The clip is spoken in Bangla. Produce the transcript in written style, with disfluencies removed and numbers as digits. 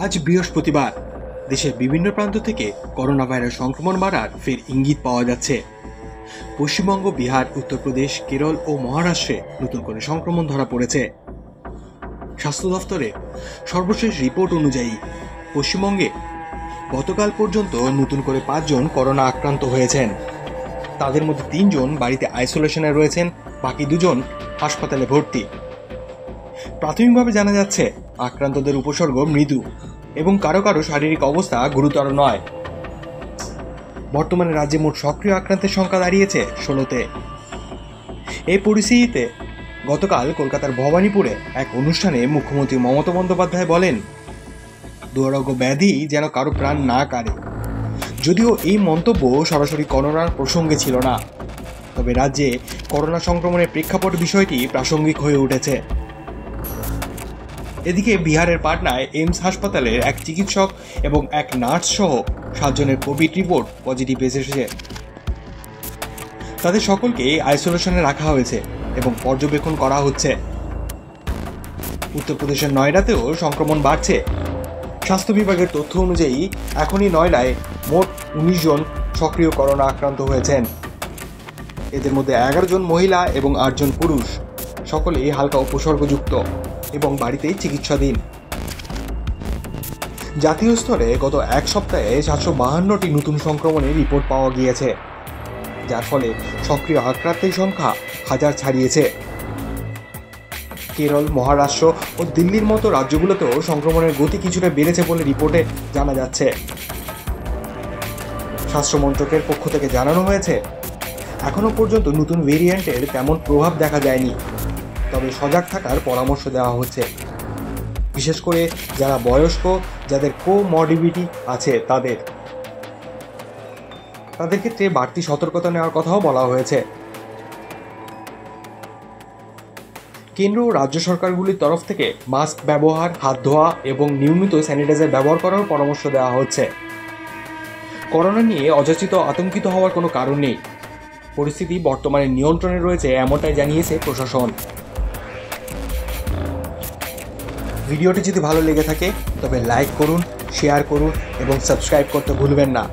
আজ বৃহস্পতিবার দেশের বিভিন্ন প্রান্ত থেকে করোনা ভাইরাস সংক্রমণ বাড়ার ফের ইঙ্গিত পাওয়া যাচ্ছে। পশ্চিমবঙ্গ, বিহার, উত্তরপ্রদেশ, কেরল ও মহারাষ্ট্রে নতুন করে সংক্রমণ ধরা পড়েছে। স্বাস্থ্য দফতরের সর্বশেষ রিপোর্ট অনুযায়ী পশ্চিমবঙ্গে গতকাল পর্যন্ত নতুন করে 5 জন করোনা আক্রান্ত হয়েছেন। তাদের মধ্যে 3 জন বাড়িতে আইসোলেশনে রয়েছেন, বাকি 2 জন হাসপাতালে ভর্তি। প্রাথমিকভাবে জানা যাচ্ছে আক্রান্তদের উপসর্গ মৃদু এবং কারো কারো শারীরিক অবস্থা গুরুতর নয়। বর্তমানে রাজ্যে মোট সক্রিয় আক্রান্তের সংখ্যা দাঁড়িয়েছে 16-তে। এই পরিস্থিতিতে গতকাল কলকাতার ভবানীপুরে এক অনুষ্ঠানে মুখ্যমন্ত্রী মমতা বন্দ্যোপাধ্যায় বলেন, দুরারোগ্য ব্যাধি যেন কারো প্রাণ না কাড়ে। যদিও এই মন্তব্য সরাসরি করোনার প্রসঙ্গে ছিল না, তবে রাজ্যে করোনা সংক্রমণের প্রেক্ষাপট বিষয়টি প্রাসঙ্গিক হয়ে উঠেছে। এদিকে বিহারের পাটনায় এইমস হাসপাতালের এক চিকিৎসক এবং এক নার্স সহ 7 জনের কোভিড রিপোর্ট পজিটিভ এসেছে। তাদের সকলকে আইসোলেশনে রাখা হয়েছে এবং পর্যবেক্ষণ করা হচ্ছে। উত্তরপ্রদেশের নয়ডাতেও সংক্রমণ বাড়ছে। স্বাস্থ্য বিভাগের তথ্য অনুযায়ী এখনই নয়ডায় মোট 19 জন সক্রিয় করোনা আক্রান্ত হয়েছেন। এদের মধ্যে 11 জন মহিলা এবং 8 জন পুরুষ, সকলেই হালকা উপসর্গযুক্ত এবং বাড়িতেই চিকিৎসাধীন। জাতীয় স্তরে গত এক সপ্তাহে 752টি নতুন সংক্রমণের রিপোর্ট পাওয়া গিয়েছে, যার ফলে সক্রিয় আক্রান্তের সংখ্যা 1000 ছাড়িয়েছে। কেরল, মহারাষ্ট্র ও দিল্লির মতো রাজ্যগুলোতেও সংক্রমণের গতি কিছুটা বেড়েছে বলে রিপোর্টে জানা যাচ্ছে। স্বাস্থ্য মন্ত্রকের পক্ষ থেকে জানানো হয়েছে, এখনো পর্যন্ত নতুন ভেরিয়েন্টের তেমন প্রভাব দেখা যায়নি, তবে সজাগ থাকার পরামর্শ দেওয়া হচ্ছে। বিশেষ করে যারা বয়স্ক, যাদের কোমরবিডিটি আছে তাদের ক্ষেত্রে বাড়তি সতর্কতা নেওয়ার কথাও বলা হয়েছে। কেন্দ্র ও রাজ্য সরকারগুলির তরফ থেকে মাস্ক ব্যবহার, হাত ধোয়া এবং নিয়মিত স্যানিটাইজার ব্যবহার করার পরামর্শ দেওয়া হচ্ছে। করোনা নিয়ে অযাচিত আতঙ্কিত হওয়ার কোনো কারণ নেই। পরিস্থিতি বর্তমানে নিয়ন্ত্রণে রয়েছে, এমনটাই জানিয়েছে প্রশাসন। ভিডিওটি যদি ভালো লেগে থাকে তবে লাইক করুন, শেয়ার করুন এবং সাবস্ক্রাইব করতে ভুলবেন না।